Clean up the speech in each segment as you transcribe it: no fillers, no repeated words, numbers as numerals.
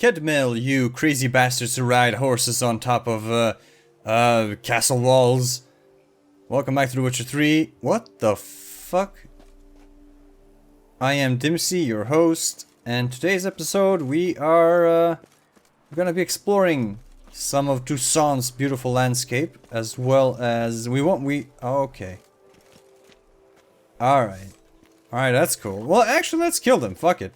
Kedmil, you crazy bastards who ride horses on top of, castle walls. Welcome back to The Witcher 3. What the fuck? I am Dimsy, your host, and today's episode we are, we're gonna be exploring some of Toussaint's beautiful landscape, as well as okay. Alright, that's cool. Well, actually, let's kill them, fuck it.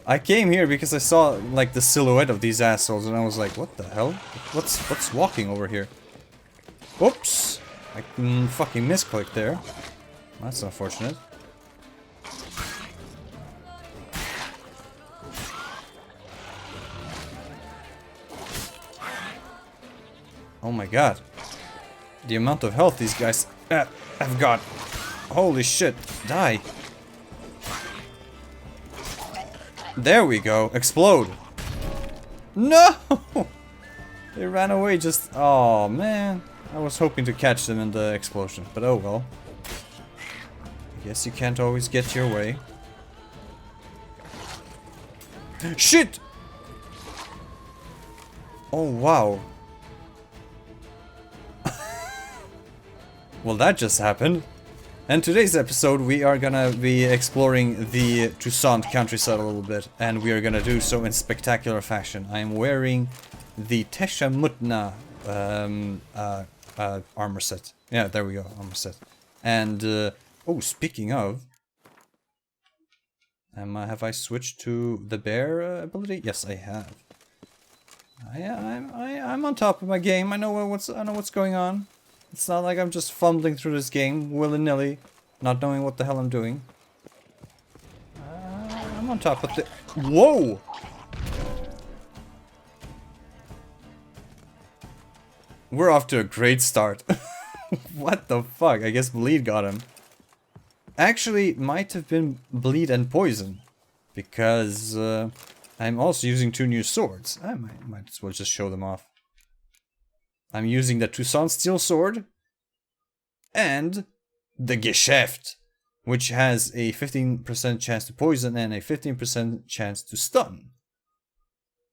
I came here because I saw, like, the silhouette of these assholes, and I was like, what the hell? What's walking over here? Whoops! I fucking misclicked there. That's unfortunate. Oh my god. The amount of health these guys have got. Holy shit. Die. There we go. Explode. No! They ran away just... Oh, man. I was hoping to catch them in the explosion, but oh well. I guess you can't always get your way. Shit! Oh, wow. Well, that just happened. And today's episode we are gonna be exploring the Toussaint countryside a little bit, and we are gonna do so in spectacular fashion. I am wearing the Teshamutna armor set. Yeah, there we go, armor set. And oh, speaking of, have I switched to the bear ability? Yes, I have. I'm on top of my game. I know what's going on. It's not like I'm just fumbling through this game willy-nilly, not knowing what the hell I'm doing. I'm on top of the... Whoa! We're off to a great start. What the fuck? I guess bleed got him. Actually, might have been bleed and poison. Because I'm also using two new swords. I might as well just show them off. I'm using the Toussaint Steel Sword and the Geschäft, which has a 15% chance to poison and a 15% chance to stun.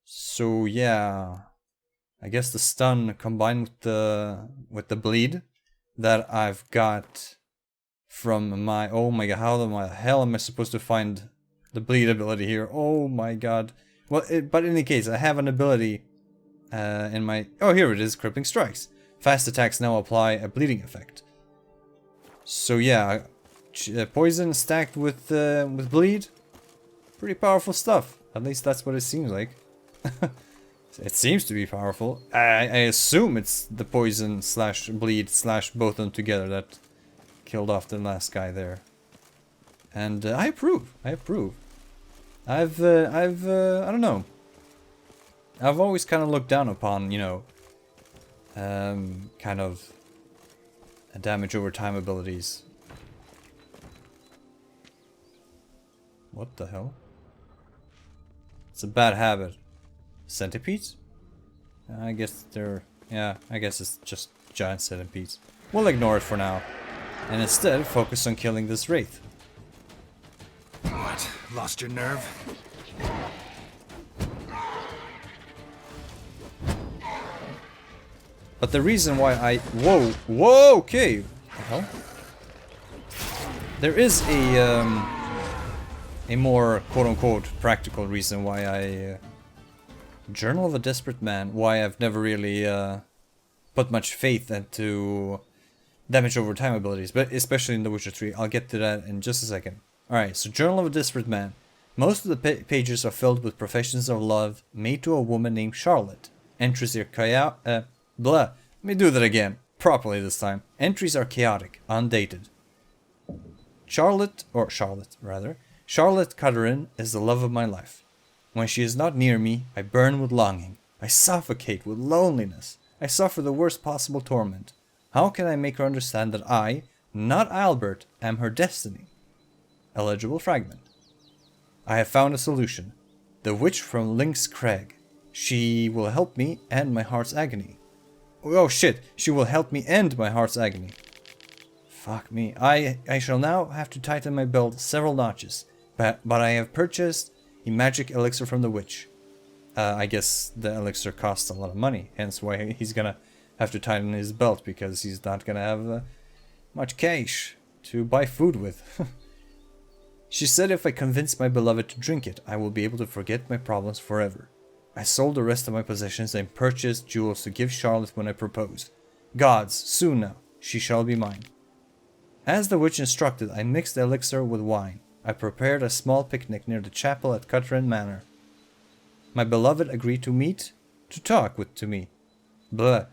So yeah, I guess the stun combined with the bleed that I've got from my... Oh my god, how the hell am I supposed to find the bleed ability here? Oh my god. Well, but in any case, I have an ability in my... Oh, here it is, Crippling Strikes. Fast attacks now apply a bleeding effect. So yeah, poison stacked with bleed. Pretty powerful stuff. At least that's what it seems like. It seems to be powerful. I assume it's the poison slash bleed slash both of them together that killed off the last guy there. And I approve. I approve. I don't know. I've always kind of looked down upon, you know, kind of damage over time abilities. What the hell? It's a bad habit. Centipedes? I guess they're... Yeah, I guess it's just giant centipedes. We'll ignore it for now. And instead, focus on killing this wraith. What? Lost your nerve? But the reason why I... Whoa, okay. What the hell? There is a more quote-unquote practical reason why I... Journal of a Desperate Man, why I've never really put much faith into damage over time abilities, but especially in The Witcher 3. I'll get to that in just a second. Alright, so Journal of a Desperate Man. Most of the pages are filled with professions of love made to a woman named Charlotte. Entries are let me do that again, properly this time. Entries are chaotic, undated. Charlotte Cutterin is the love of my life. When she is not near me, I burn with longing. I suffocate with loneliness. I suffer the worst possible torment. How can I make her understand that I, not Albert, am her destiny? Illegible fragment. I have found a solution. The witch from Lynx Crag. She will help me end my heart's agony. Oh shit, she will help me end my heart's agony. Fuck me. I shall now have to tighten my belt several notches, but I have purchased a magic elixir from the witch. I guess the elixir costs a lot of money, hence why he's gonna have to tighten his belt, because he's not gonna have much cash to buy food with. She said if I convince my beloved to drink it, I will be able to forget my problems forever. I sold the rest of my possessions and purchased jewels to give Charlotte when I proposed. Gods, soon now, she shall be mine. As the witch instructed, I mixed the elixir with wine. I prepared a small picnic near the chapel at Cutran Manor. My beloved agreed to meet, to talk to me. But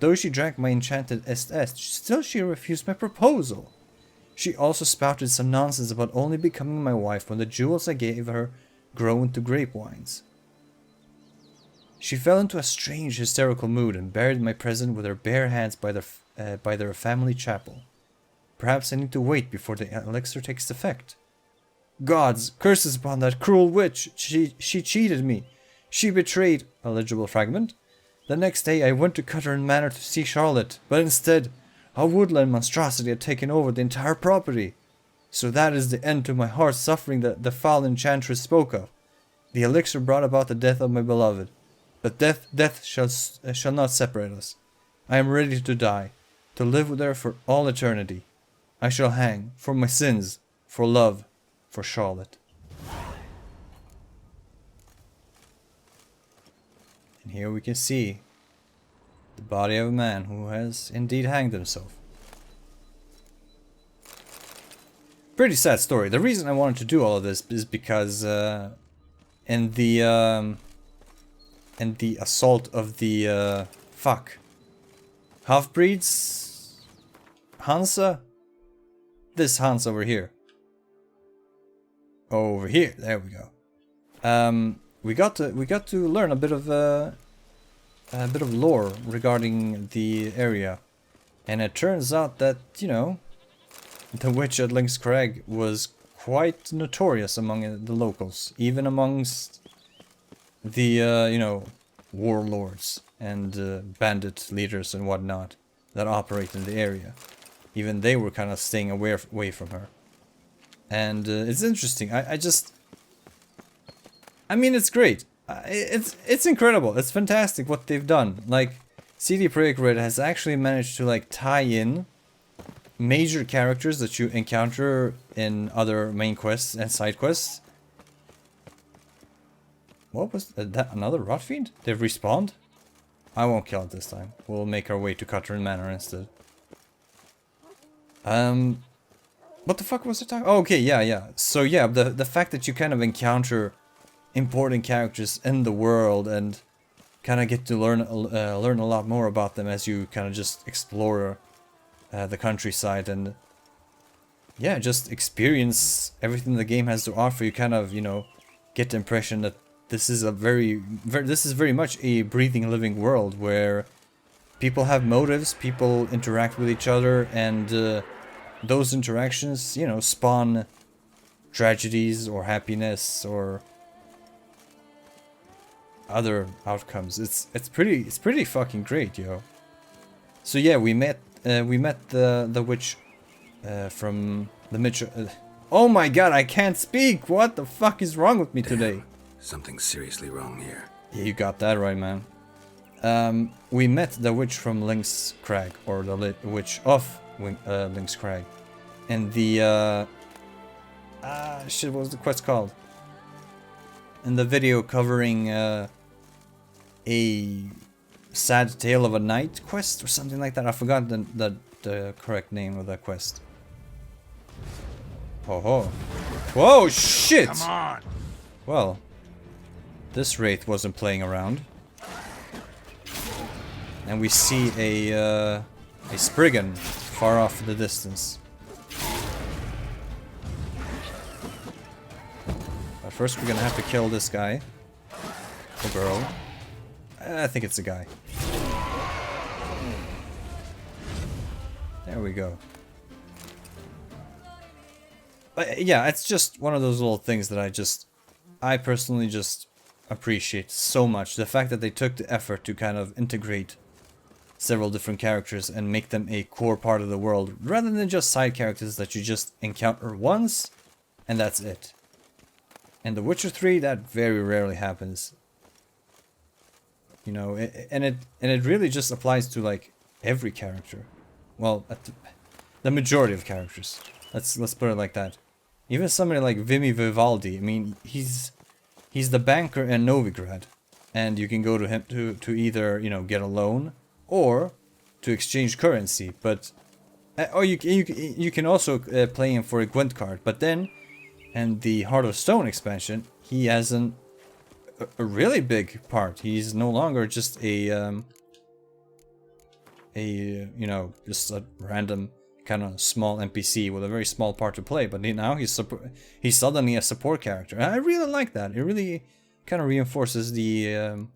though she drank my enchanted est, still she refused my proposal. She also spouted some nonsense about only becoming my wife when the jewels I gave her grow into grape wines. She fell into a strange hysterical mood and buried my present with her bare hands by their family chapel. Perhaps I need to wait before the elixir takes effect. Gods, curses upon that cruel witch! She cheated me. She betrayed... Illegible fragment. The next day I went to Cutran Manor to see Charlotte, but instead, a woodland monstrosity had taken over the entire property. So that is the end to my heart's suffering that the foul enchantress spoke of. The elixir brought about the death of my beloved. But death shall not separate us. I am ready to die, to live with her for all eternity. I shall hang, for my sins, for love, for Charlotte. And here we can see the body of a man who has indeed hanged himself. Pretty sad story. The reason I wanted to do all of this is because in the assault of the half-breeds, Hansa, this Hans over here. Over here, there we go. We got to learn a bit of lore regarding the area, and it turns out that, you know, the witch at Lynx Crag was quite notorious among the locals, even amongst the you know, warlords and bandit leaders and whatnot that operate in the area. Even they were kind of staying away from her. And it's interesting. I mean, it's great. It's incredible. It's fantastic what they've done. Like, CD Projekt Red has actually managed to like tie in major characters that you encounter in other main quests and side quests. What was that? Another rot fiend? They've respawned? I won't kill it this time. We'll make our way to Cutran Manor instead. What the fuck was I talking? Oh, okay, yeah. So yeah, the fact that you kind of encounter important characters in the world and kind of get to learn a lot more about them as you kind of just explore the countryside and yeah, just experience everything the game has to offer. You kind of, you know, get the impression that this is a this is very much a breathing, living world where people have motives, people interact with each other, and those interactions, you know, spawn tragedies or happiness or other outcomes. It's pretty fucking great, yo. So yeah, we met the witch from the Mitchell. Oh my god, I can't speak. What the fuck is wrong with me today? Something's seriously wrong here. Yeah, you got that right, man. We met the witch from Lynx Crag, or the witch of Lynx Crag, and the shit, what was the quest called? In the video covering a sad tale of a night quest or something like that. I forgot the correct name of that quest. Oh, whoa, shit! Come on. Well, this wraith wasn't playing around. And we see a Spriggan far off in the distance. But first we're gonna have to kill this guy. Or girl. I think it's a guy. There we go. But yeah, it's just one of those little things that I personally just appreciate so much. The fact that they took the effort to kind of integrate several different characters and make them a core part of the world, rather than just side characters that you just encounter once and that's it. In The Witcher 3, that very rarely happens. You know, and it really just applies to like every character. Well, the majority of characters. Let's put it like that. Even somebody like Vimy Vivaldi. I mean, he's the banker in Novigrad, and you can go to him to either, you know, get a loan or to exchange currency. But or you can also play him for a Gwent card. But then, in the Heart of Stone expansion, he has a really big part. He's no longer just a you know, just a random kind of small NPC with a very small part to play, but now he's suddenly a support character. And I really like that. It really kind of reinforces the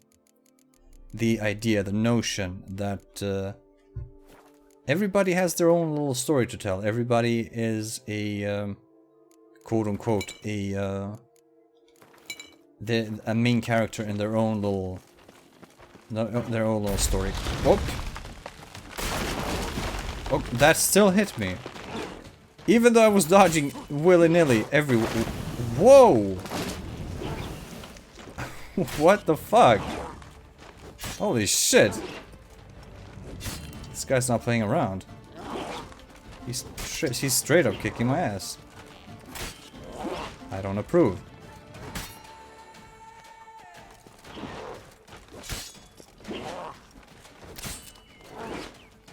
idea, the notion that everybody has their own little story to tell. Everybody is a quote unquote a main character in their own little story. Whoop. Oh, that still hit me. Even though I was dodging willy-nilly every... Whoa! What the fuck? Holy shit. This guy's not playing around. He's straight up kicking my ass. I don't approve.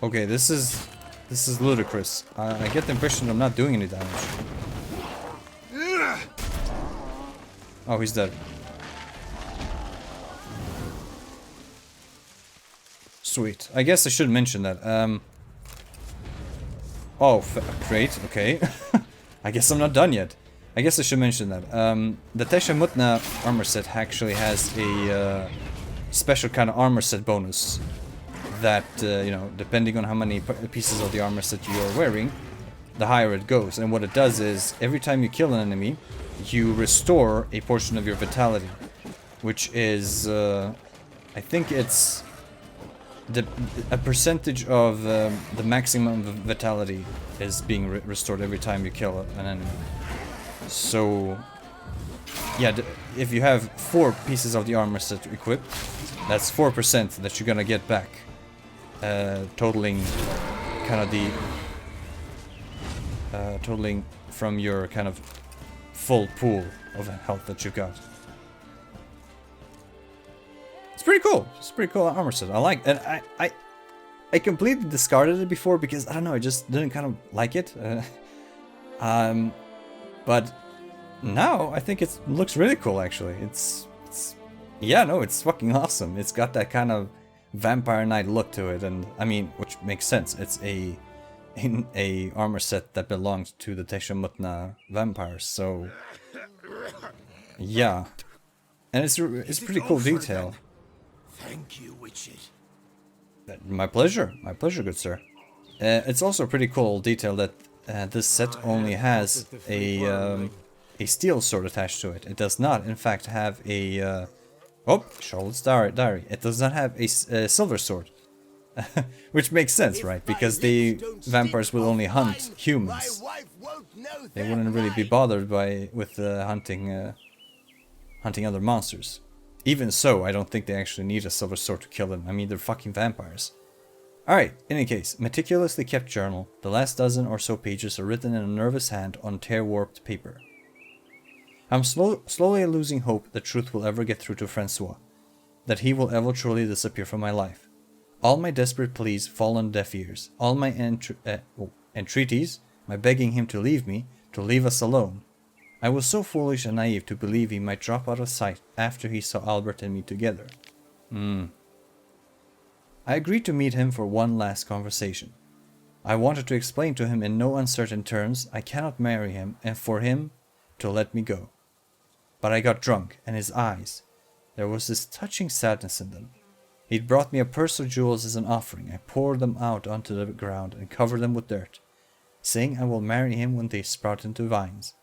Okay, this is ludicrous. I get the impression I'm not doing any damage. Oh, he's dead. Sweet. I guess I should mention that. Oh, great. Okay. I guess I'm not done yet. I guess I should mention that. The Tesha Mutna armor set actually has a special kind of armor set bonus. That, you know, depending on how many pieces of the armor set you are wearing, the higher it goes. And what it does is, every time you kill an enemy, you restore a portion of your vitality. Which is, I think it's a percentage of the maximum vitality is being restored every time you kill an enemy. So, yeah, if you have 4 pieces of the armor set equipped, that's 4% that you're gonna get back. Totaling kind of the totaling from your kind of full pool of health that you've got. It's pretty cool. It's a pretty cool armor set. I like, and I completely discarded it before because I don't know, I just didn't kind of like it. But now I think it looks really cool. Actually, it's yeah, no, it's fucking awesome. It's got that kind of Vampire Knight look to it, and I mean, which makes sense. It's a armor set that belongs to the Tesha Mutna vampires, so yeah, and it's pretty cool detail. Thank you, witches. My pleasure, good sir. It's also a pretty cool detail that this set only has a steel sword attached to it. It does not, in fact, have a oh, Charlotte's Diary. It does not have a silver sword. Which makes sense, right? Because the vampires will only hunt humans. They wouldn't really be bothered with hunting other monsters. Even so, I don't think they actually need a silver sword to kill them. I mean, they're fucking vampires. Alright, in any case, meticulously kept journal. The last dozen or so pages are written in a nervous hand on tear-warped paper. I'm slowly losing hope that truth will ever get through to Francois, that he will ever truly disappear from my life. All my desperate pleas fall on deaf ears, all my entreaties, my begging him to leave me, to leave us alone. I was so foolish and naive to believe he might drop out of sight after he saw Albert and me together. I agreed to meet him for one last conversation. I wanted to explain to him in no uncertain terms I cannot marry him and for him to let me go. But I got drunk, and his eyes, there was this touching sadness in them. He'd brought me a purse of jewels as an offering. I poured them out onto the ground and covered them with dirt, saying I will marry him when they sprout into vines.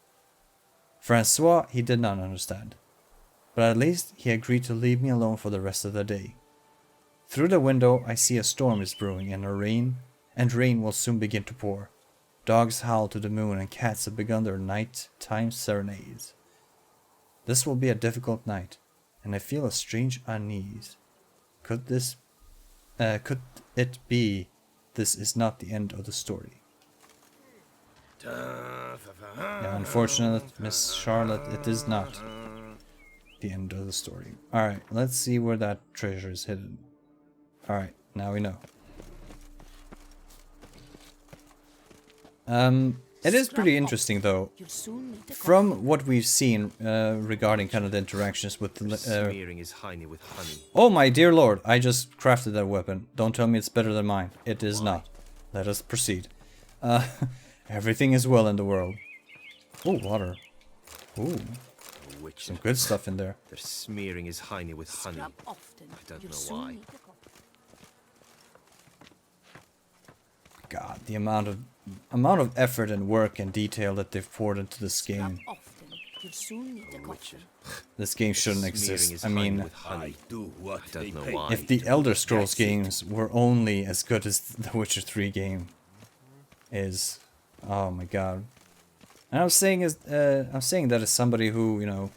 Francois, he did not understand, but at least he agreed to leave me alone for the rest of the day. Through the window I see a storm is brewing and rain will soon begin to pour. Dogs howl to the moon and cats have begun their night-time serenades. This will be a difficult night, and I feel a strange unease. Could it be this is not the end of the story? Yeah, unfortunately, Miss Charlotte, it is not the end of the story. Alright, let's see where that treasure is hidden. Alright, now we know. It is pretty interesting though, from what we've seen regarding kind of the interactions with the... Smearing his hiney with honey. Oh my dear lord, I just crafted that weapon. Don't tell me it's better than mine. It is not. Let us proceed. Everything is well in the world. Oh, water. Ooh, some good stuff in there. They're smearing his hiney with honey. I don't know why. God, the amount of effort and work and detail that they've poured into this game. This game shouldn't exist. I mean, if the Elder Scrolls games were only as good as the Witcher 3 game is, oh my god. And I'm saying that as somebody who, you know,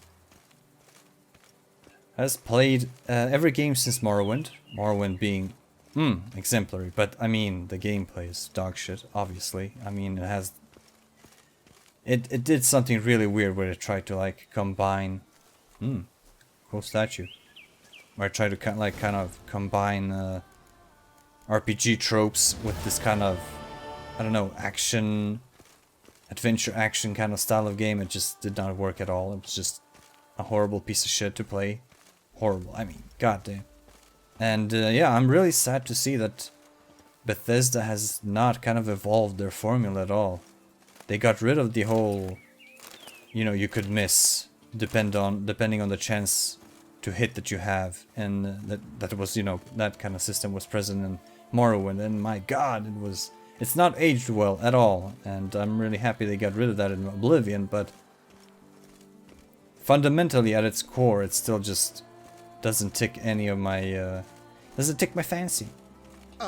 has played every game since Morrowind. Morrowind being exemplary, but I mean the gameplay is dog shit, obviously. I mean it did something really weird where it tried to like combine cool statue. Where it tried to kind of combine RPG tropes with this kind of, I don't know, adventure action kind of style of game. It just did not work at all. It was just a horrible piece of shit to play. Horrible, I mean, goddamn. And yeah, I'm really sad to see that Bethesda has not kind of evolved their formula at all. They got rid of the whole, you know, you could miss depending on the chance to hit that you have, and that was, you know, that kind of system was present in Morrowind, and my god, it's not aged well at all, and I'm really happy they got rid of that in Oblivion, but fundamentally at its core it still just doesn't tick any of my doesn't tick my fancy.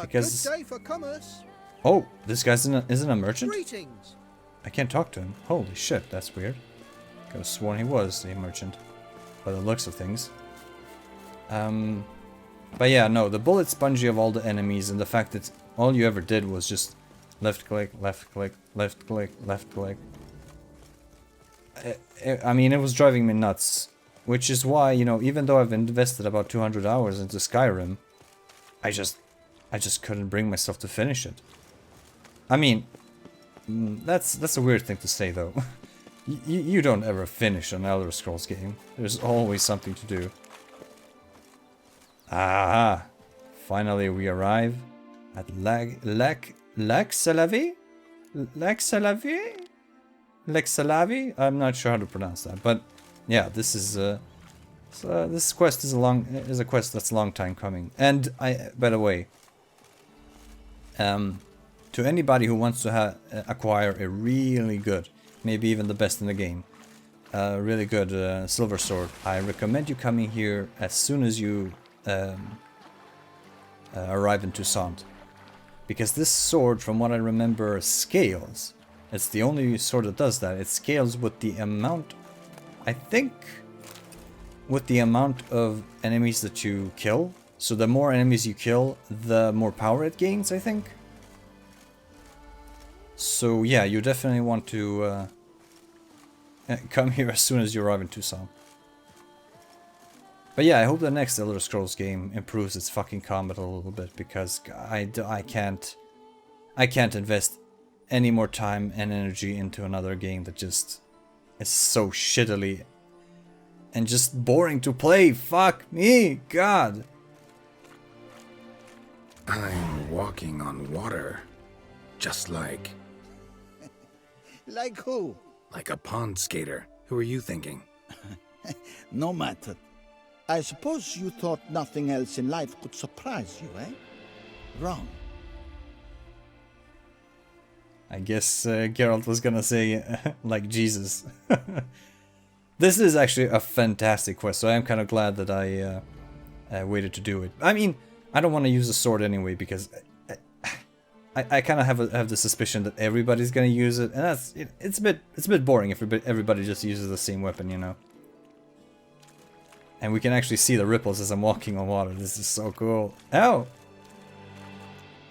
Because good day for commerce. Oh, this guy's isn't a merchant? Greetings. I can't talk to him. Holy shit, that's weird. Could have sworn he was a merchant by the looks of things. But yeah, no, the bullet spongy of all the enemies, and the fact that all you ever did was just left click, left click, left click, left click. I mean, it was driving me nuts. Which is why, you know, even though I've invested about 200 hours into Skyrim, I just couldn't bring myself to finish it. I mean, that's a weird thing to say though. You don't ever finish an Elder Scrolls game. There's always something to do. Ah, finally we arrive at Lac-Salavi? Lac-Salavi? I'm not sure how to pronounce that, but yeah, this is this quest is a quest that's a long time coming. And by the way, to anybody who wants to acquire a really good, maybe even the best in the game, really good silver sword, I recommend you coming here as soon as you arrive in Toussaint, because this sword, from what I remember, scales. It's the only sword that does that. It scales with the amount, I think, with the amount of enemies that you kill. So the more enemies you kill, the more power it gains, I think. So yeah, you definitely want to come here as soon as you arrive in Toussaint. But yeah, I hope the next Elder Scrolls game improves its fucking combat a little bit, because I can't invest any more time and energy into another game that just is so shittily and just boring to play. Fuck me, God. I'm walking on water, just like Like who? a pond skater. Who are you thinking? No matter. I suppose you thought nothing else in life could surprise you, eh? Wrong. I guess Geralt was gonna say, like Jesus. This is actually a fantastic quest, so I am kind of glad that I waited to do it. I mean, I don't want to use a sword anyway, because I kind of have the suspicion that everybody's gonna use it, and it's a bit boring if everybody just uses the same weapon, you know. And we can actually see the ripples as I'm walking on water. This is so cool. Ow!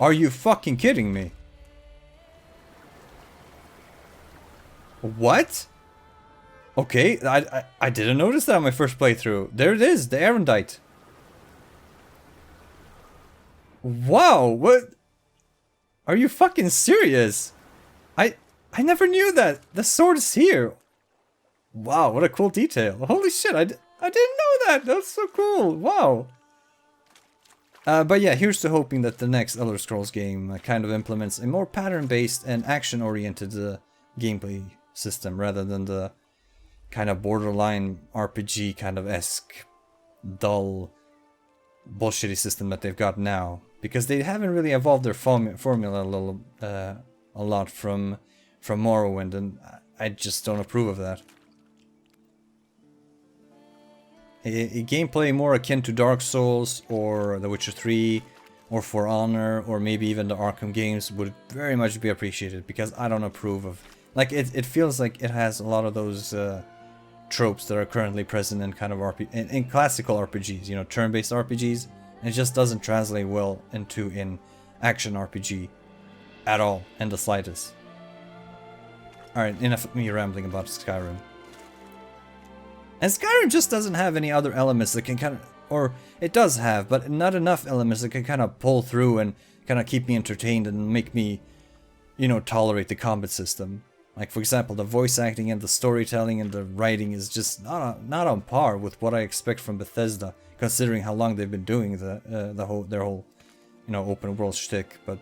Are you fucking kidding me? What? Okay, I didn't notice that on my first playthrough. There it is, the Erendite. Wow, what? Are you fucking serious? I never knew that. The sword is here. Wow, what a cool detail. Holy shit, I didn't know that. That's so cool. Wow. But yeah, here's to hoping that the next Elder Scrolls game kind of implements a more pattern-based and action-oriented gameplay system rather than the kind of borderline RPG kind of esque, dull, bullshitty system that they've got now. Because they haven't really evolved their formula a lot from Morrowind, and I just don't approve of that. A gameplay more akin to Dark Souls or The Witcher 3 or For Honor or maybe even the Arkham games would very much be appreciated, because I don't approve of... Like, it feels like it has a lot of those tropes that are currently present in kind of in classical RPGs, you know, turn-based RPGs, and it just doesn't translate well into an action RPG at all, in the slightest. Alright, enough of me rambling about Skyrim. And Skyrim just doesn't have any other elements that can kind of... Or, it does have, but not enough elements that can kind of pull through and kind of keep me entertained and make me, you know, tolerate the combat system. Like, for example, the voice acting and the storytelling and the writing is just not on par with what I expect from Bethesda, considering how long they've been doing their whole, you know, open world shtick. But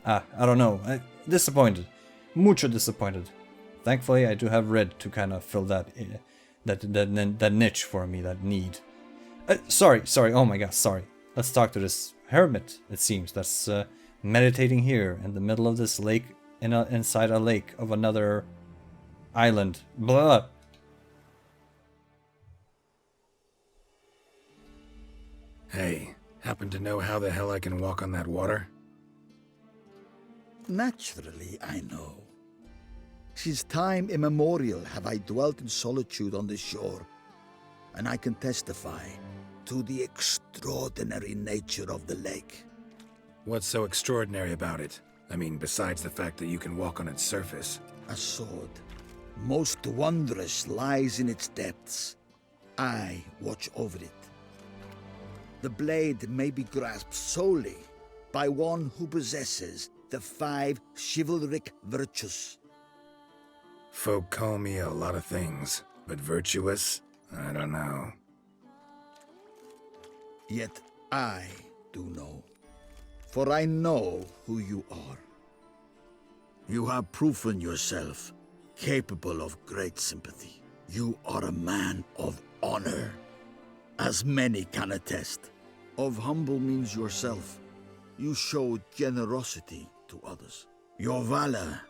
I don't know. Disappointed, mucho disappointed. Thankfully, I do have Red to kind of fill that niche for me, that need. Sorry. Oh my god, sorry. Let's talk to this hermit. It seems that's meditating here in the middle of this lake. Inside a lake of another island. Blah. Hey, happen to know how the hell I can walk on that water? Naturally, I know. Since time immemorial have I dwelt in solitude on this shore, and I can testify to the extraordinary nature of the lake. What's so extraordinary about it? I mean, besides the fact that you can walk on its surface. A sword, most wondrous, lies in its depths. I watch over it. The blade may be grasped solely by one who possesses the 5 chivalric virtues. Folk call me a lot of things, but virtuous? I don't know. Yet I do know. For I know who you are. You have proven yourself capable of great sympathy. You are a man of honor, as many can attest. Of humble means yourself. You show generosity to others. Your valor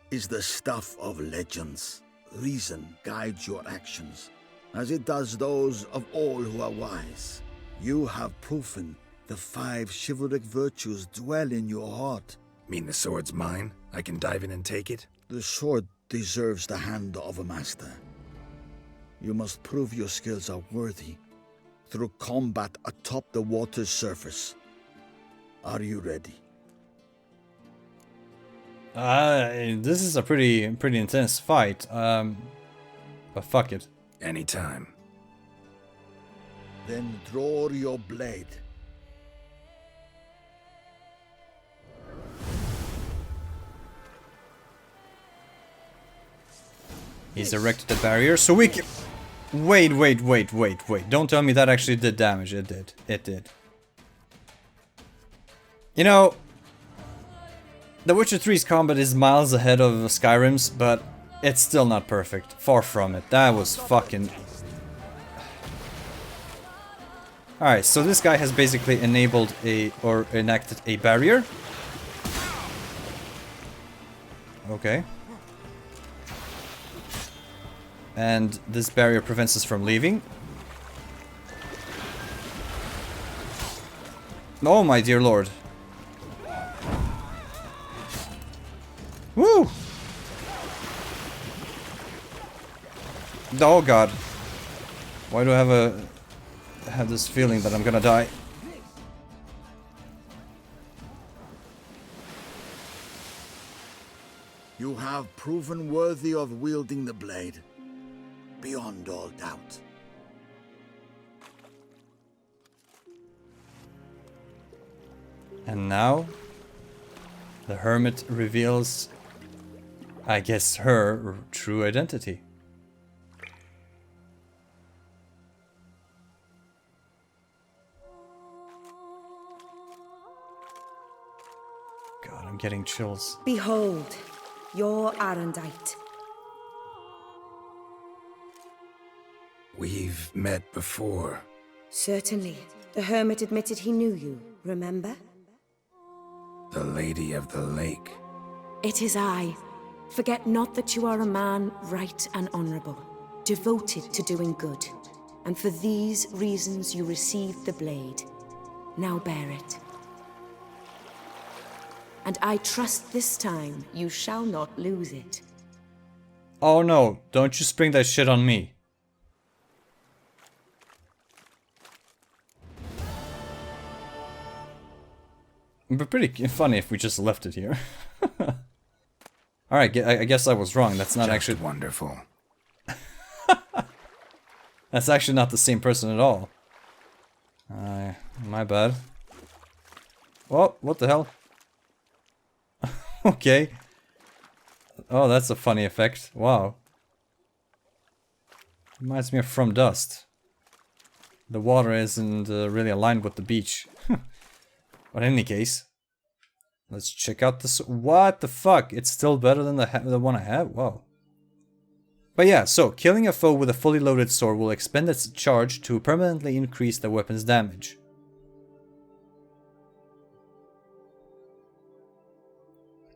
is the stuff of legends. Reason guides your actions, as it does those of all who are wise. You have proven the 5 chivalric virtues dwell in your heart. Mean the sword's mine? I can dive in and take it? The sword deserves the hand of a master. You must prove your skills are worthy through combat atop the water's surface. Are you ready? This is a pretty intense fight. But fuck it. Anytime. Then draw your blade. He's erected a barrier so we can... Wait. Don't tell me that actually did damage. It did. It did. You know, The Witcher 3's combat is miles ahead of Skyrim's, but it's still not perfect. Far from it. That was fucking... Alright, so this guy has basically enabled or enacted a barrier. Okay. And this barrier prevents us from leaving. Oh my dear lord. Woo! Oh god. Why do I have this feeling that I'm gonna die? You have proven worthy of wielding the blade, beyond all doubt. And now, the hermit reveals, I guess, her true identity. God, I'm getting chills. Behold, your Arendite. We've met before. Certainly. The hermit admitted he knew you, remember? The Lady of the Lake. It is I. Forget not that you are a man right and honorable, devoted to doing good. And for these reasons you received the blade. Now bear it. And I trust this time you shall not lose it. Oh no, don't you spring that shit on me. It'd be pretty funny if we just left it here. Alright, I guess I was wrong. That's not Just actually... wonderful. That's actually not the same person at all. My bad. Oh, what the hell? Okay. Oh, that's a funny effect. Wow. Reminds me of From Dust. The water isn't really aligned with the beach. But in any case, let's check out this. What the fuck? It's still better than the one I have? Wow. But yeah, so killing a foe with a fully loaded sword will expend its charge to permanently increase the weapon's damage.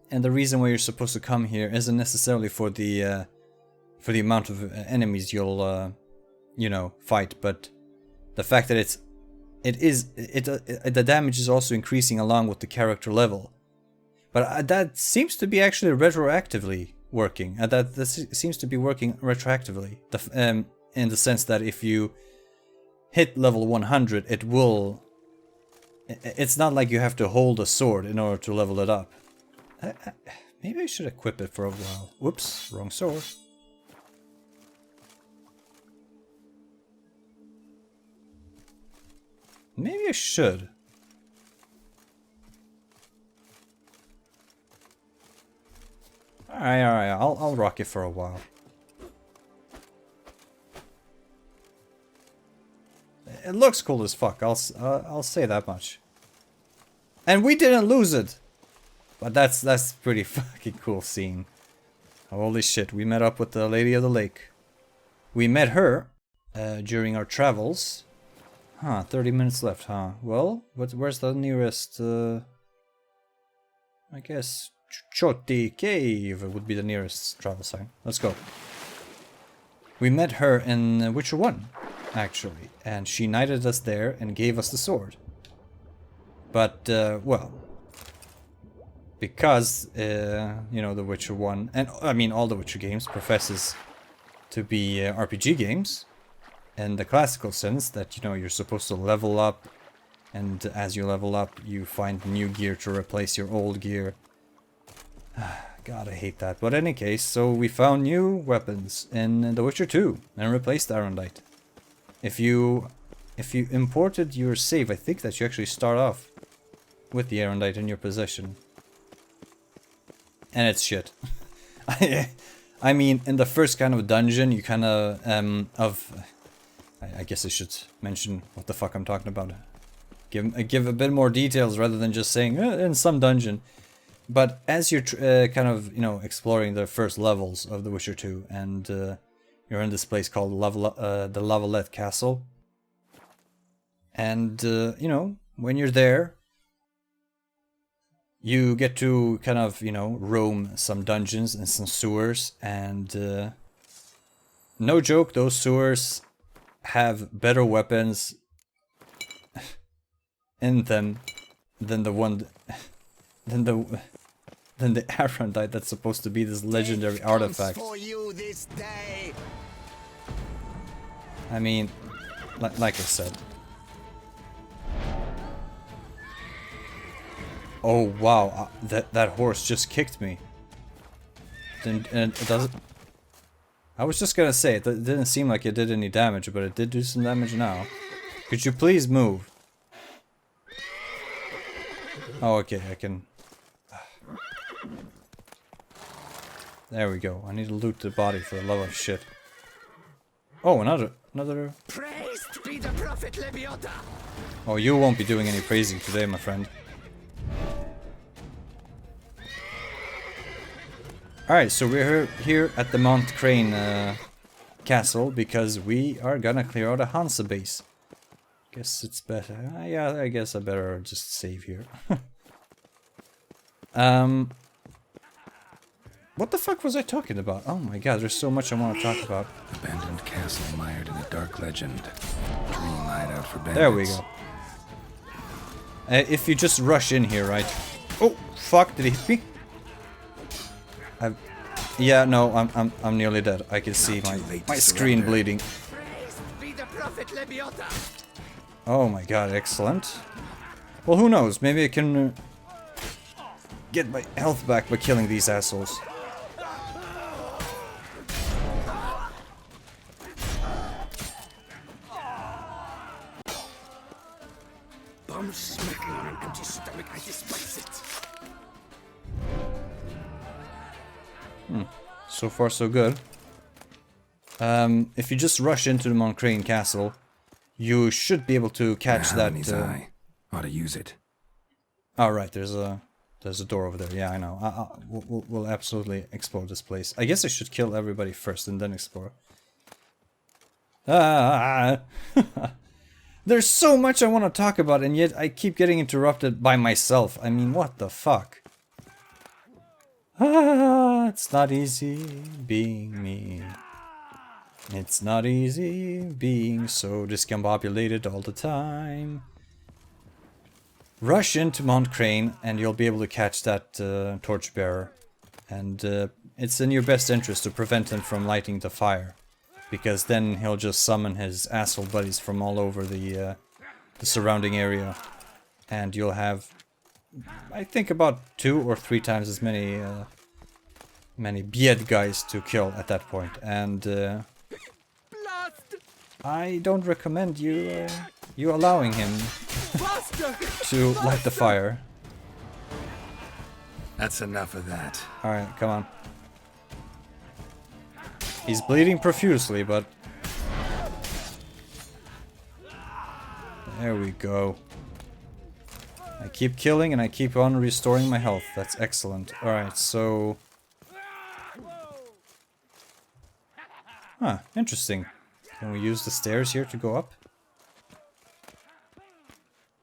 And the reason why you're supposed to come here isn't necessarily for the amount of enemies you'll you know, fight, but the fact that the damage is also increasing along with the character level. But that seems to be actually retroactively working. That seems to be working retroactively. In the sense that if you hit level 100, it will... It's not like you have to hold a sword in order to level it up. Maybe I should equip it for a while. Whoops, wrong sword. Maybe I should. Alright, I'll rock it for a while. It looks cool as fuck, I'll say that much. And we didn't lose it! But that's pretty fucking cool scene. Holy shit, we met up with the Lady of the Lake. We met her during our travels. Huh, 30 minutes left, huh? Well, where's the nearest, I guess, Choti Cave would be the nearest travel sign. Let's go. We met her in Witcher 1, actually, and she knighted us there and gave us the sword. But, well, because, you know, the Witcher 1, and I mean all the Witcher games professes to be RPG games, in the classical sense that, you know, you're supposed to level up, and as you level up, you find new gear to replace your old gear. God, I hate that. But in any case, so we found new weapons in The Witcher 2 and replaced Arendite. If you imported your save, I think that you actually start off with the Arendite in your possession. And it's shit. I mean, in the first kind of dungeon, you kind of I guess I should mention what the fuck I'm talking about. Give a bit more details rather than just saying in some dungeon. But as you're kind of, you know, exploring the first levels of The Witcher 2, and you're in this place called the Lavalette Castle, and you know, when you're there, you get to kind of, you know, roam some dungeons and some sewers, and no joke, those sewers have better weapons in them than the Arendite that's supposed to be this legendary artifact. For you this day. I mean, like I said. Oh wow, that horse just kicked me. And it doesn't. I was just gonna say, it didn't seem like it did any damage, but it did do some damage now. Could you please move? Oh, okay, I can. There we go. I need to loot the body for the love of shit. Oh, another. Praised be the prophet Lebiota. Oh, you won't be doing any praising today, my friend. Alright, so we're here at the Mont Crane castle because we are gonna clear out a Hansa base. Guess it's better. Yeah, I guess I better just save here. What the fuck was I talking about? Oh my god, there's so much I want to talk about. Abandoned castle mired in a dark legend. Dream hideout for bandits. There we go. If you just rush in here, right? Oh, fuck, did he hit me? Yeah, no, I'm nearly dead. I can see my screen bleeding. Oh my god, excellent. Well, who knows? Maybe I can get my health back by killing these assholes. Bum smacking on an empty stomach, I despise it. So far, so good. If you just rush into the Mont Crane castle, you should be able to catch that. Eye. Ought to use it. Oh right, there's a door over there. Yeah, I know. We'll absolutely explore this place. I guess I should kill everybody first and then explore. There's so much I want to talk about, and yet I keep getting interrupted by myself. I mean, what the fuck? It's not easy being me. It's not easy being so discombobulated all the time. Rush into Mont Crane and you'll be able to catch that torchbearer. And it's in your best interest to prevent him from lighting the fire. Because then he'll just summon his asshole buddies from all over the surrounding area. And you'll have, I think, about 2 or 3 times as many Bied guys to kill at that point. And I don't recommend you allowing him to light the fire. That's enough of that. Alright, come on. He's bleeding profusely, but... There we go. I keep killing and I keep on restoring my health. That's excellent. Alright, so... Huh, interesting. Can we use the stairs here to go up?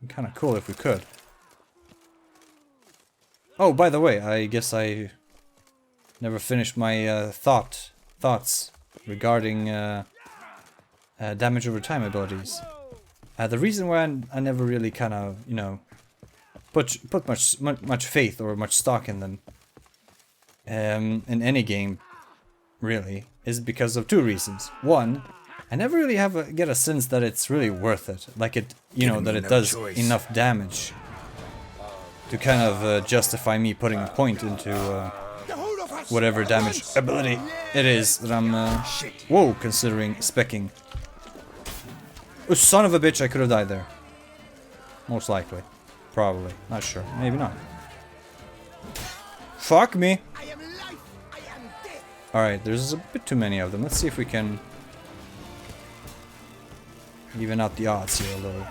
Kind of cool if we could. Oh, by the way, I guess I never finished my thoughts regarding damage over time abilities. The reason why I never really kind of, you know, put much faith or much stock in them in any game, really, is because of 2 reasons. One, I never really get a sense that it's really worth it. Like it, you know, that it does enough damage to kind of justify me putting a point into whatever damage ability it is that I'm, considering specking. Oh, son of a bitch, I could have died there. Most likely. Probably. Not sure. Maybe not. Fuck me! Alright, there's a bit too many of them. Let's see if we can even out the odds here a little.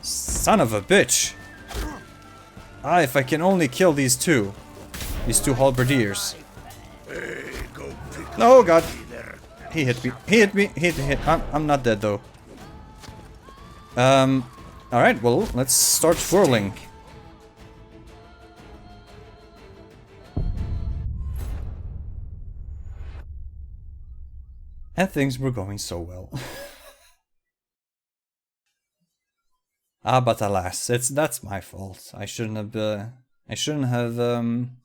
Son of a bitch! Ah, if I can only kill these two halberdiers. Oh god! He hit me. He hit me. He hit. I'm not dead though. Alright, well, let's start swirling. And things were going so well. But alas, that's my fault. I shouldn't have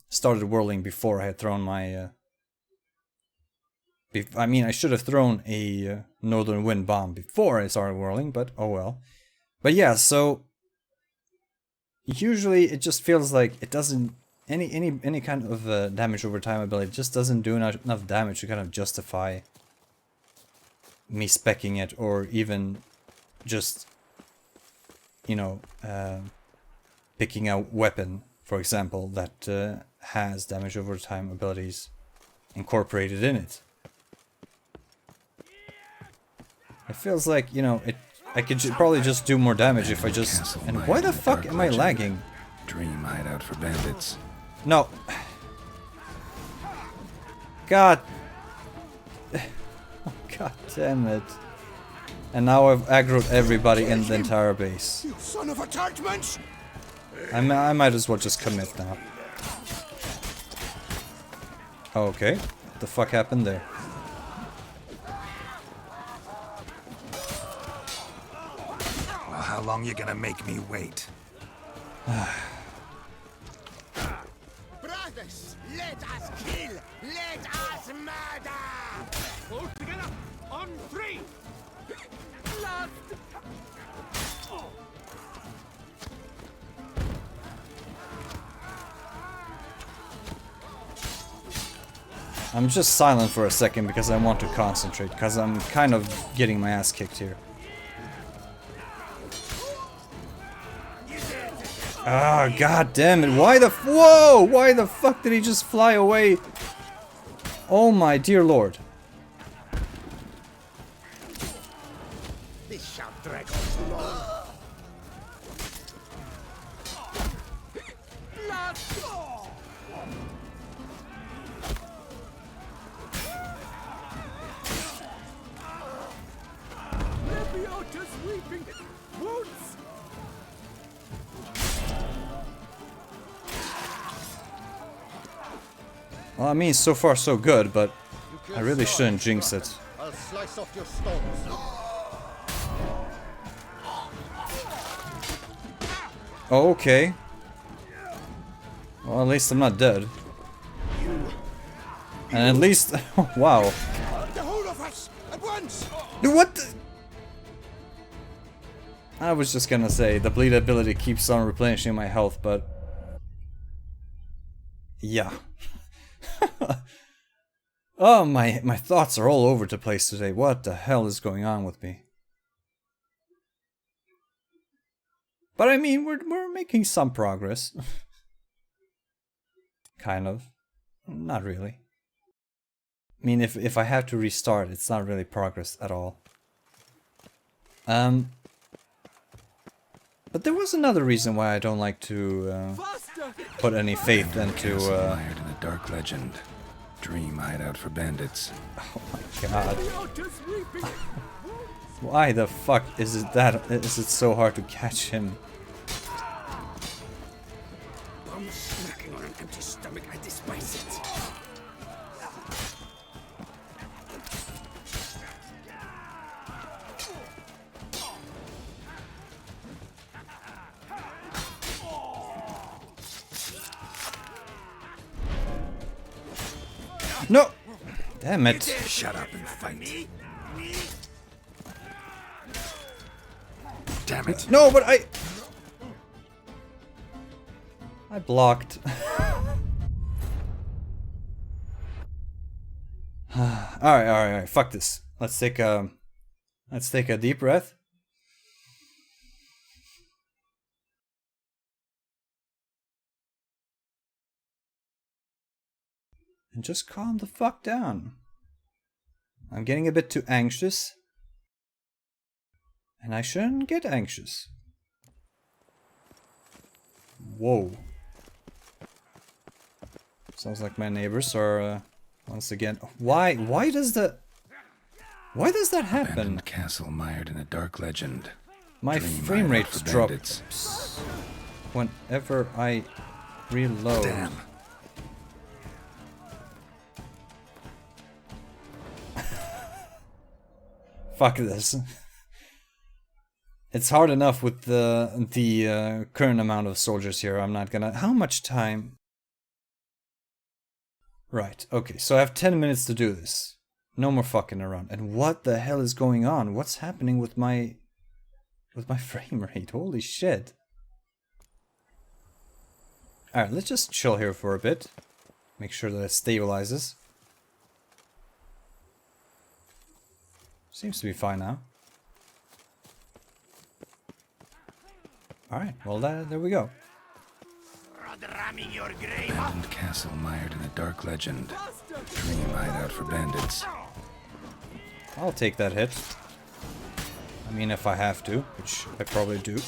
started whirling before I had thrown my I mean, I should have thrown a Northern Wind bomb before I started whirling, but oh well. But yeah, so usually it just feels like it doesn't any kind of damage over time ability just doesn't do enough damage to kind of justify me speccing it, or even just, you know, picking a weapon, for example, that has damage over time abilities incorporated in it. It feels like, you know, I could probably just do more damage if I just... And why the fuck am I lagging? Dream hideout for bandits. No. God. Oh, God damn it. And now I've aggroed everybody in the entire base. You son of attachments! I might as well just commit now. Okay. What the fuck happened there? Well, how long you gonna make me wait? Brothers, let us kill! Let us murder! All together, on three! Last! I'm just silent for a second because I want to concentrate, because I'm kind of getting my ass kicked here. Ah, god damn it, why the whoa! Why the fuck did he just fly away? Oh my dear lord. This shall drag on too long. Leviota's weeping wounds. Well, I mean, so far so good, but I really shouldn't jinx it. I'll slice off your stones. Oh, okay. Well, at least I'm not dead. And at least... wow. The whole of us at once. What the... I was just gonna say, the bleed ability keeps on replenishing my health, but... yeah. Oh, my thoughts are all over the place today. What the hell is going on with me? But I mean, we're making some progress. Kind of. Not really. I mean, if I have to restart, it's not really progress at all. But there was another reason why I don't like to put any faith into... Mired in a dark legend. Dream hideout for bandits. Oh my god. Why the fuck is it so hard to catch him? I'm snacking on an empty stomach. I despise it. No! Damn it. Shut up and fight. Damn it. No, but I blocked. Alright, fuck this. Let's take a deep breath. And just calm the fuck down. I'm getting a bit too anxious. And I shouldn't get anxious. Whoa. Sounds like my neighbors are once again. Why does that happen? Abandoned castle mired in a dark legend. My Dream frame hideout rates for drop bandits. whenever I reload. Damn. Fuck this. It's hard enough with the current amount of soldiers here. I'm not gonna... How much time? Right, okay, so I have 10 minutes to do this. No more fucking around. And what the hell is going on? What's happening with my frame rate? Holy shit. Alright, let's just chill here for a bit. Make sure that it stabilizes. Seems to be fine now. Alright, well there we go. Abandoned castle mired in a dark legend. Dream hideout for bandits. I'll take that hit. I mean, if I have to, which I probably do.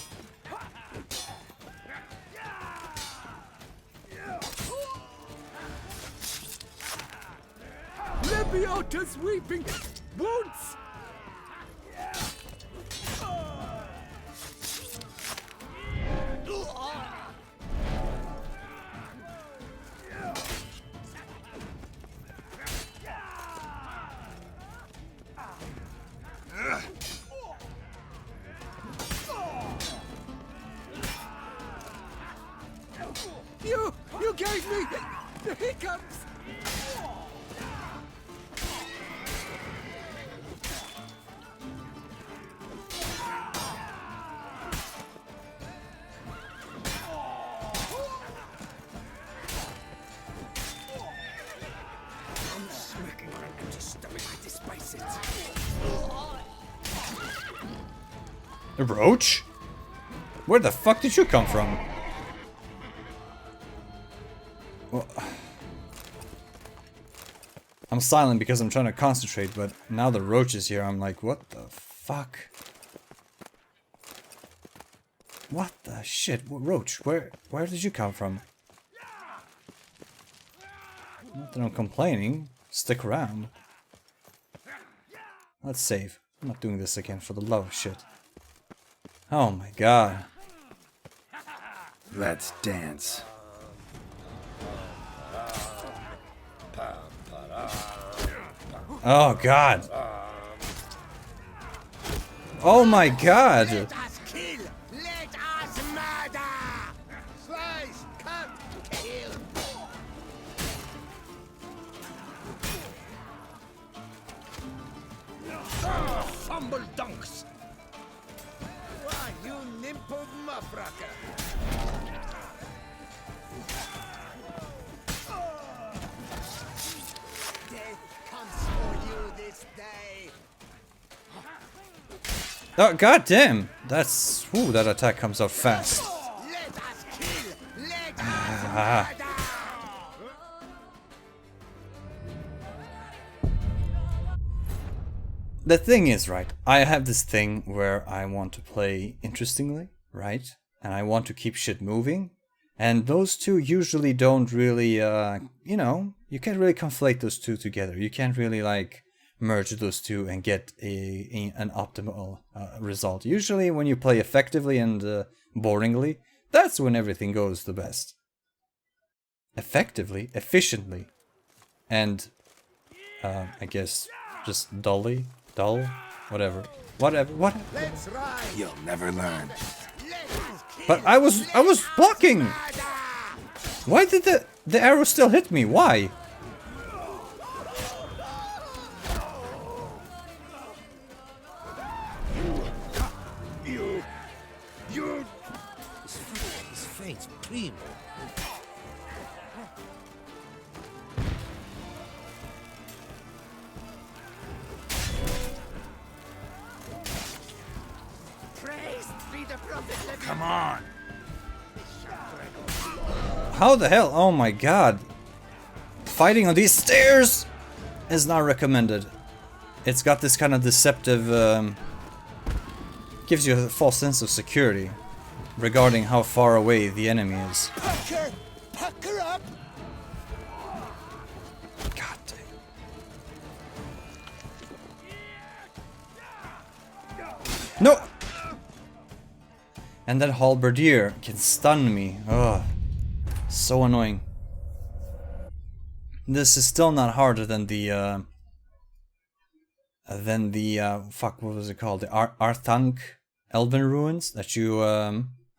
Lebiota's weeping wounds. You gave me the hiccups. I'm smacking my empty stomach. I despise it. A roach? Where the fuck did you come from? Well, I'm silent because I'm trying to concentrate, but now the roach is here. I'm like, what the fuck? What the shit? What roach? Where did you come from? Not that I'm complaining. Stick around. Let's save. I'm not doing this again for the love of shit. Oh my god. Let's dance. Oh god. Oh my god. Let us kill. Let us murder. Slice, cut, kill. Fumble dunks. Why, you nymph of muffracker. Death comes for you this day. Oh god damn. That's ooh, that attack comes out fast. Let us kill. Let us Ah. murder. The thing is, right, I have this thing where I want to play interestingly, right? And I want to keep shit moving. And those two usually don't really, you know, you can't really conflate those two together. You can't really, like, merge those two and get an optimal result. Usually when you play effectively and boringly, that's when everything goes the best. Effectively, efficiently, and I guess just dull, whatever. Let's ride. You'll never learn. Let us kill. But I was blocking. Why did the arrow still hit me? Why? You. His fate's primo. Praised be the prophet. Come on. How the hell? Oh my god. Fighting on these stairs is not recommended. It's got this kind of deceptive, gives you a false sense of security regarding how far away the enemy is. Puck her up. God damn. No! And that halberdier can stun me. Ugh. So annoying. This is still not harder than the fuck, what was it called? The Arthanc Elven Ruins that you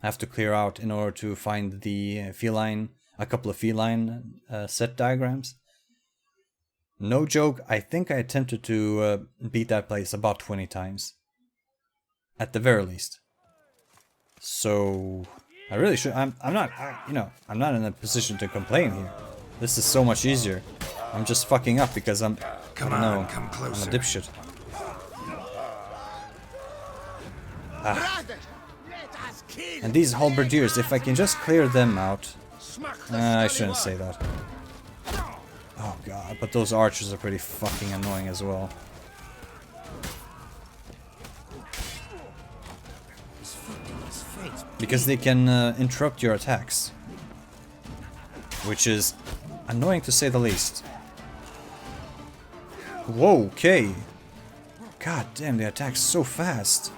have to clear out in order to find the feline, a couple of feline set diagrams. No joke, I think I attempted to beat that place about 20 times. At the very least. So I really should. I'm not. I'm not in a position to complain here. This is so much easier. I'm just fucking up because I'm. Come I don't on, know, come I'm closer. a dipshit. Brothers, let us kill. And these halberdiers, if I can just clear them out. I shouldn't say that. Oh god, but those archers are pretty fucking annoying as well. Because they can interrupt your attacks. Which is annoying to say the least. Whoa, okay. God damn, they attack so fast.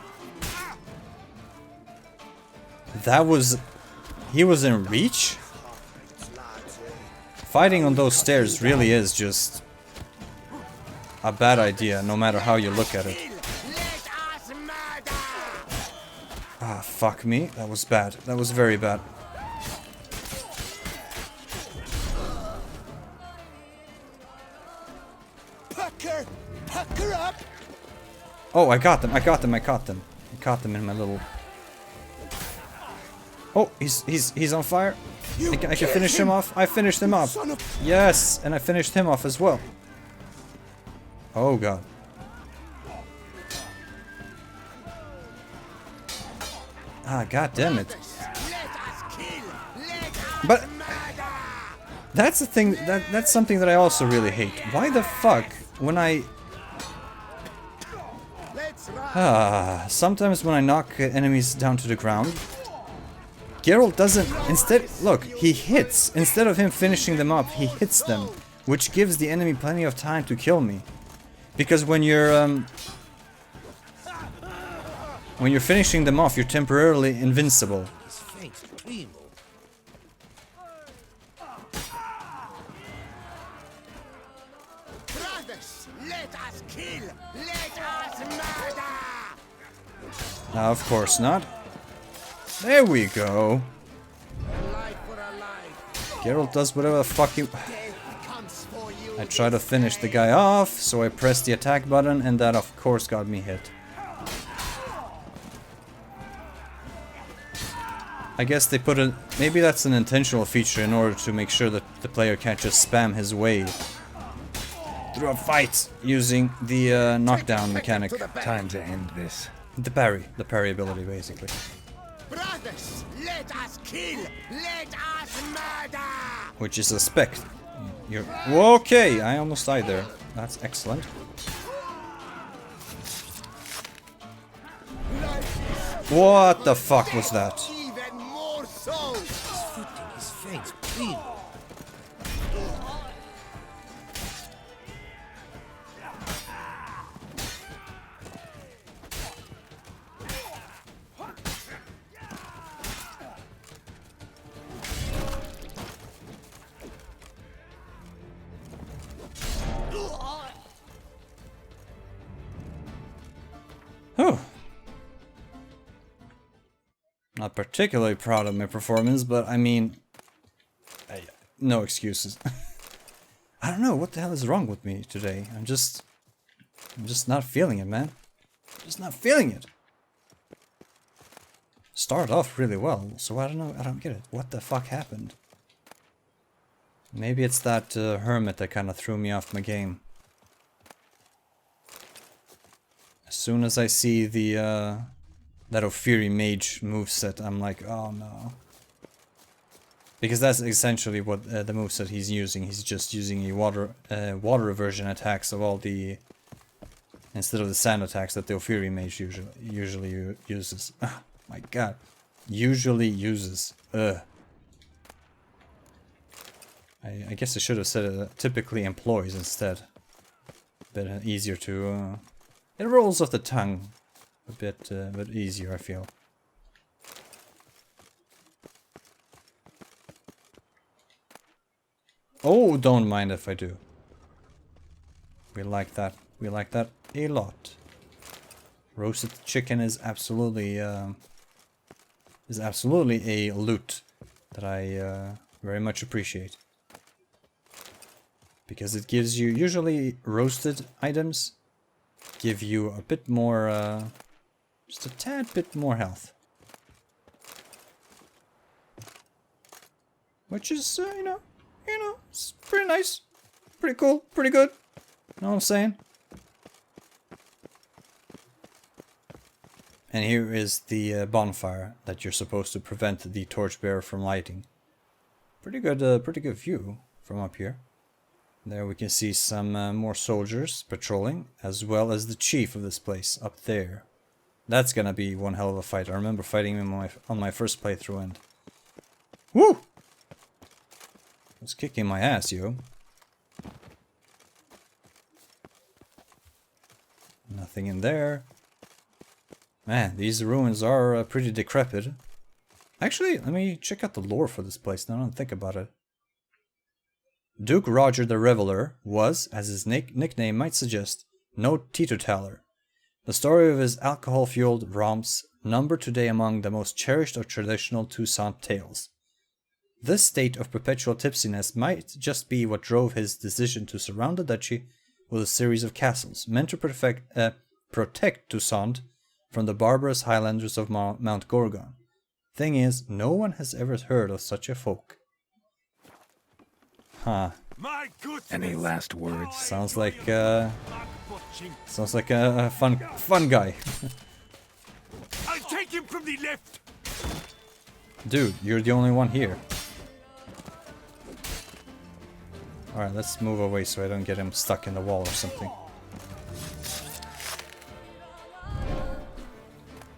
That was... He was in reach? Fighting on those stairs really is just a bad idea, no matter how you look at it. Let us murder. Ah, fuck me. That was bad. That was very bad. Pucker up. Oh, I got them. I got them. I caught them. I caught them in my little... Oh, he's on fire. I can finish him off. I finished him off. Yes, and I finished him off as well. Oh god. Ah, god damn it. Let us kill. Let us But murder. that's the thing. That's something that I also really hate. Why the fuck when I... Let's run. Sometimes when I knock enemies down to the ground, Geralt doesn't, instead, look, he hits. Instead of him finishing them up, he hits them, which gives the enemy plenty of time to kill me. Because when you're finishing them off, you're temporarily invincible. Brothers, let us kill. Let us murder. Now, of course not. There we go. A life for a life. Geralt does whatever the fuck he... Death comes for you. I try to finish the guy off, so I press the attack button, and that of course got me hit. I guess they put a... Maybe that's an intentional feature in order to make sure that the player can't just spam his way through a fight using the knockdown mechanic. Time to end this. The parry ability basically. Brothers, let us kill. Let us murder. Which is a spec. You're... Okay, I almost died there. That's excellent. What the fuck was that? Even more so. His face bleeding. Oh. Not particularly proud of my performance, but I mean... no excuses. I don't know, what the hell is wrong with me today? I'm just not feeling it, man. Just not feeling it. Started off really well, so I don't know, I don't get it. What the fuck happened? Maybe it's that hermit that kind of threw me off my game. As soon as I see the that Ophiri mage moveset, I'm like, oh no. Because that's essentially what the moveset he's using. He's just using a water aversion attacks of all the... Instead of the sand attacks that the Ophiri mage usually uses. Oh my god. Usually uses. Ugh. I guess I should have said typically employs instead. Bit easier to... it rolls off the tongue a bit easier, I feel. Oh, don't mind if I do. We like that. We like that a lot. Roasted chicken is absolutely a loot that I very much appreciate. because it gives you, usually roasted items give you a bit more, just a tad bit more health. Which is, you know, it's pretty nice, pretty cool, pretty good. You know what I'm saying? And here is the bonfire that you're supposed to prevent the torchbearer from lighting. Pretty good view from up here. There we can see some more soldiers patrolling, as well as the chief of this place up there. That's gonna be one hell of a fight. I remember fighting him on my first playthrough, and woo! Was kicking my ass, yo. Nothing in there. Man, these ruins are pretty decrepit. Actually, let me check out the lore for this place now. I don't think about it. Duke Roger the Reveler was, as his nickname might suggest, no teetotaler. The story of his alcohol-fueled romps number today among the most cherished of traditional Toussaint tales. This state of perpetual tipsiness might just be what drove his decision to surround the duchy with a series of castles, meant to protect Toussaint from the barbarous Highlanders of Mount Gorgon. Thing is, no one has ever heard of such a folk. Huh. Any last words? Sounds like a fun guy. I'll take him from the left. Dude, you're the only one here. Alright, let's move away so I don't get him stuck in the wall or something.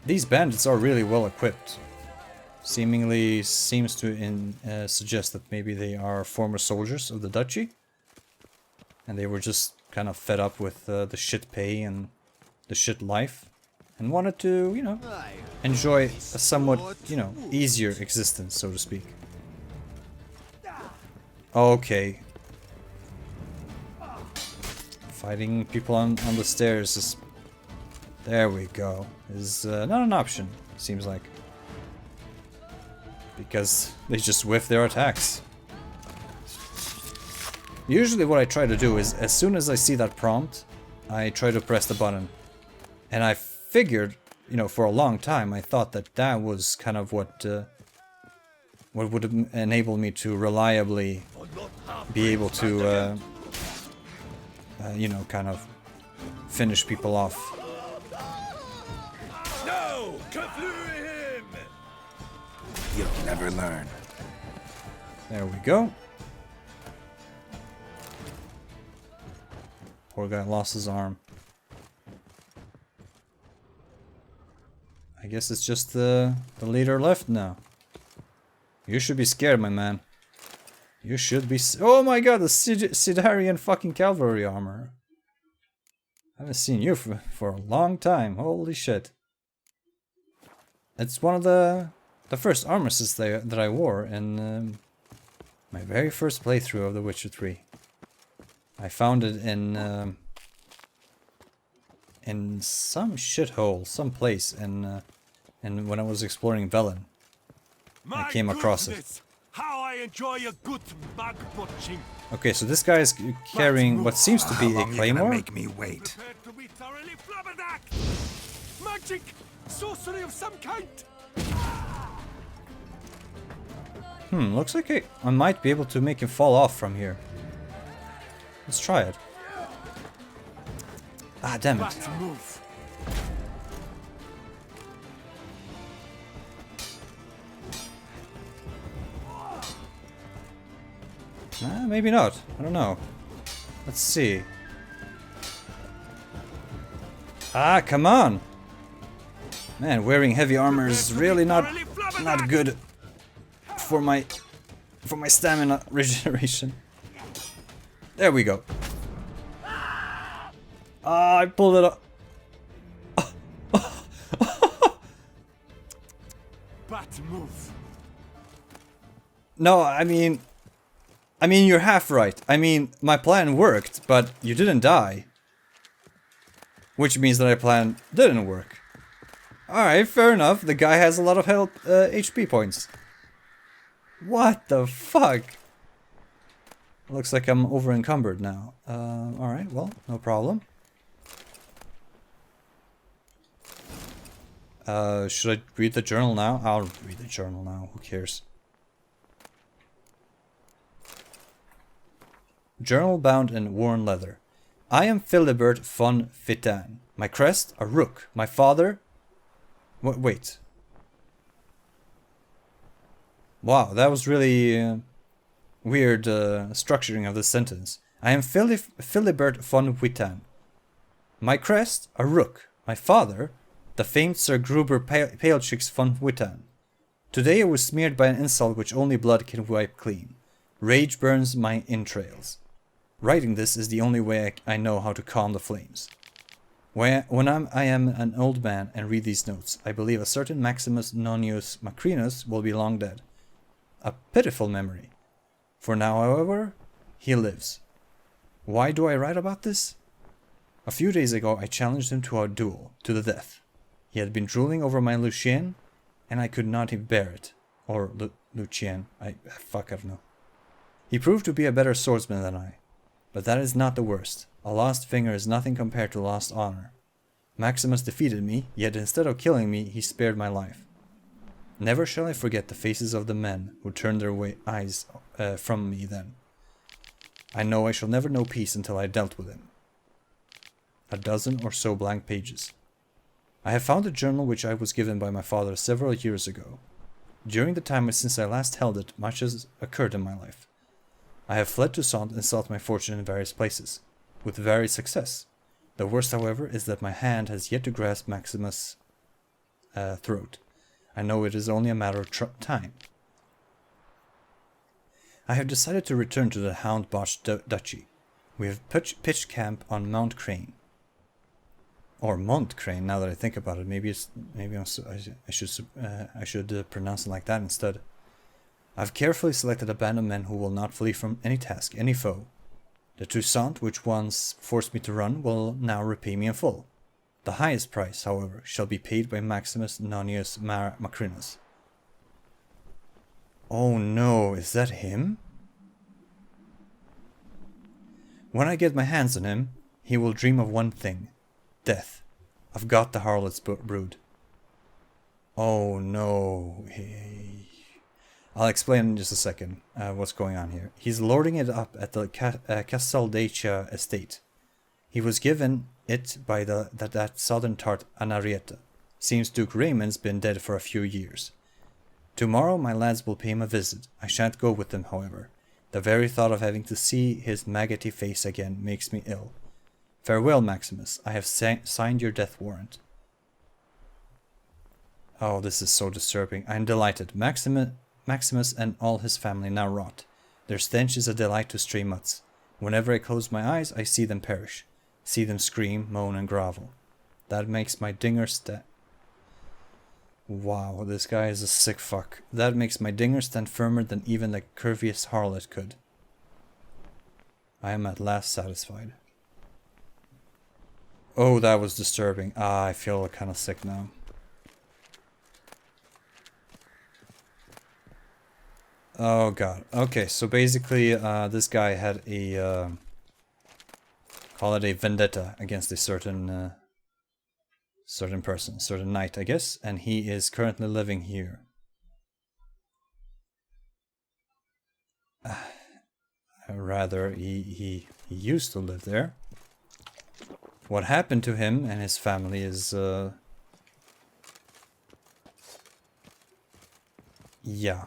These bandits are really well equipped. Seemingly seems to suggest that maybe they are former soldiers of the duchy. And they were just kind of fed up with the shit pay and the shit life. And wanted to, you know, enjoy a somewhat, you know, easier existence, so to speak. Okay. Fighting people on the stairs is... There we go. Is not an option, seems like. Because they just whiff their attacks. Usually what I try to do is, as soon as I see that prompt, I try to press the button. And I figured, you know, for a long time, I thought that that was kind of what would enable me to reliably be able to, you know, kind of finish people off. No! Him! You'll never learn. There we go. Poor guy lost his arm. I guess it's just the leader left now. You should be scared, my man. You should be... Oh my god, the Sidarian fucking cavalry armor. I haven't seen you for a long time. Holy shit. It's one of the first armors that I wore in my very first playthrough of The Witcher 3. I found it in some shithole, some place in when I was exploring Velen. I came across it. How I enjoy a good bug butching. Okay, so this guy is carrying what seems to be a claymore. Make me wait. Prepared to be thoroughly flabbergasted. Magic, sorcery of some kind. Looks like I might be able to make him fall off from here. Let's try it. Ah, damn it. Bad move. Maybe not. I don't know. Let's see. Ah, come on! Man, wearing heavy armor is really not good for my stamina regeneration. There we go. Ah, I pulled it up. Bad move. No, I mean you're half right. I mean, my plan worked, but you didn't die. Which means that my plan didn't work. Alright, fair enough. The guy has a lot of health, HP points. What the fuck? Looks like I'm over encumbered now. Alright, well, no problem. Should I read the journal now? I'll read the journal now, who cares? Journal bound in worn leather. I am Philibert von Vitan. My crest, a rook. My father... Wait. Wow, that was really weird structuring of this sentence. I am Philibert von Vitan. My crest, a rook. My father, the famed Sir Gruber Palechix von Witan. Today I was smeared by an insult which only blood can wipe clean. Rage burns my entrails. Writing this is the only way I know how to calm the flames. When I am an old man and read these notes, I believe a certain Maximus Nonius Macrinus will be long dead. A pitiful memory. For now, however, he lives. Why do I write about this? A few days ago I challenged him to a duel, to the death. He had been drooling over my Lucien, and I could not bear it. Or Lucien, I don't know. He proved to be a better swordsman than I. But that is not the worst. A lost finger is nothing compared to lost honor. Maximus defeated me, yet instead of killing me, he spared my life. Never shall I forget the faces of the men who turned their eyes from me then. I know I shall never know peace until I dealt with him. A dozen or so blank pages. I have found a journal which I was given by my father several years ago. During the time since I last held it, much has occurred in my life. I have fled to Saint and sought my fortune in various places, with varied success. The worst, however, is that my hand has yet to grasp Maximus' throat. I know it is only a matter of time. I have decided to return to the Houndbotch duchy. We have pitched camp on Mont Crane. Or Mont Crane, now that I think about it. Maybe I should pronounce it like that instead. I've carefully selected a band of men who will not flee from any task, any foe. The Toussaint which once forced me to run will now repay me in full. The highest price, however, shall be paid by Maximus Nonius Macrinus. Oh no, is that him? When I get my hands on him, he will dream of one thing. Death. I've got the harlot's brood. Oh no. I'll explain in just a second what's going on here. He's lording it up at the Castaldacia estate. He was given it by that southern tart Anarietta. Seems Duke Raymond's been dead for a few years. Tomorrow my lads will pay him a visit. I shan't go with them, however. The very thought of having to see his maggoty face again makes me ill. Farewell, Maximus. I have signed your death warrant. Oh, this is so disturbing. I am delighted. Maximus and all his family now rot. Their stench is a delight to stray mutts. Whenever I close my eyes, I see them perish. See them scream, moan, and grovel. That makes my dinger Wow, this guy is a sick fuck. That makes my dinger stand firmer than even the curviest harlot could. I am at last satisfied. Oh, that was disturbing. I feel kind of sick now. Oh god. Okay, so basically this guy had a call it a vendetta against a certain person, certain knight, I guess, and he is currently living here. Rather, he used to live there. What happened to him and his family is yeah.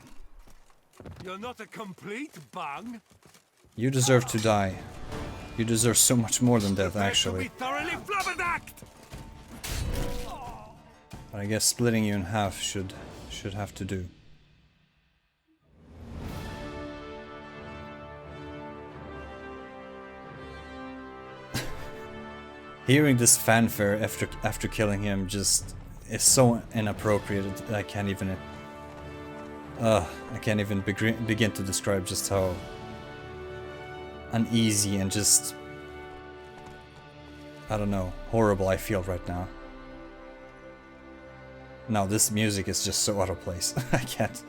You're not a complete bung. You deserve to die. You deserve so much more than death, actually. Thoroughly flabberdacked. But I guess splitting you in half should have to do. Hearing this fanfare after killing him just is so inappropriate. I can't even begin to describe just how uneasy and just, I don't know, horrible I feel right now. No, this music is just so out of place. I can't.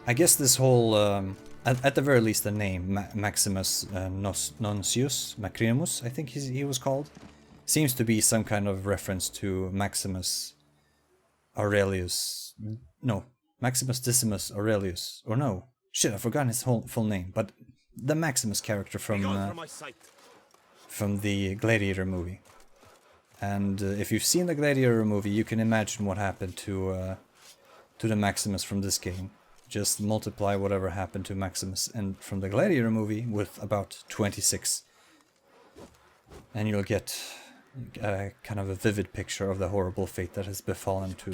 I guess this whole, at the very least the name, Maximus Noncius Macrimus, I think he was called, seems to be some kind of reference to Maximus Aurelius, no, Maximus Decimus Aurelius, or no, shit, I've forgotten his full name, but the Maximus character from the Gladiator movie. And if you've seen the Gladiator movie, you can imagine what happened to the Maximus from this game. Just multiply whatever happened to Maximus and from the Gladiator movie with about 26. And you'll get kind of a vivid picture of the horrible fate that has befallen to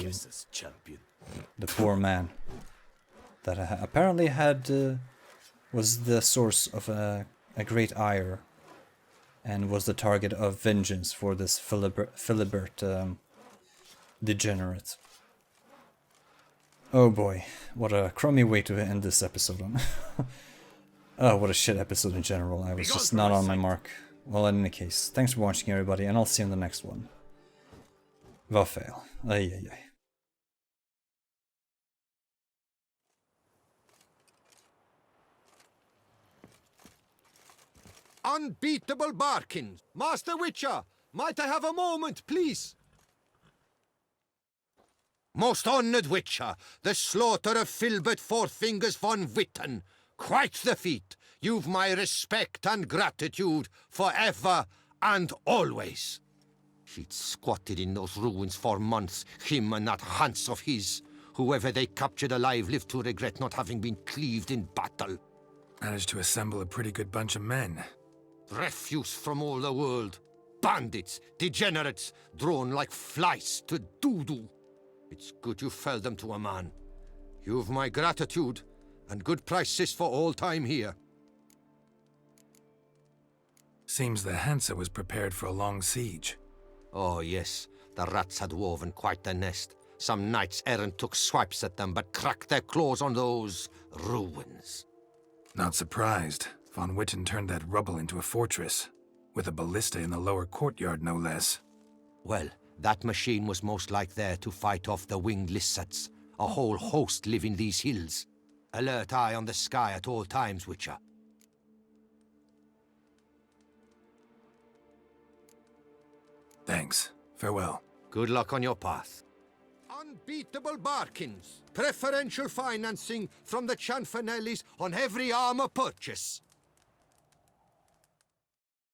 the poor man. That apparently was the source of a great ire. And was the target of vengeance for this Philibert degenerate. Oh boy, what a crummy way to end this episode on. Oh, what a shit episode in general. I was just not on my mark. Well, in any case, thanks for watching everybody, and I'll see you in the next one. Va fail. Ay ay ay. Unbeatable Barkins! Master Witcher! Might I have a moment, please? Most honoured Witcher, the slaughter of Filbert Fourfingers von Witten. Quite the feat. You've my respect and gratitude forever and always. He'd squatted in those ruins for months, him and that Hans of his. Whoever they captured alive lived to regret not having been cleaved in battle. Managed to assemble a pretty good bunch of men. Refuse from all the world. Bandits, degenerates, drawn like flies to doo-doo. It's good you fell them to a man. You've my gratitude, and good prices for all time here. Seems the Hansa was prepared for a long siege. Oh yes, the rats had woven quite the nest. Some knights errant took swipes at them, but cracked their claws on those ruins. Not surprised. Von Witten turned that rubble into a fortress, with a ballista in the lower courtyard, no less. Well, that machine was most like there to fight off the winged lizards. A whole host live in these hills. Alert eye on the sky at all times, Witcher. Thanks. Farewell. Good luck on your path. Unbeatable Barkins. Preferential financing from the Cianfanellis on every armor purchase.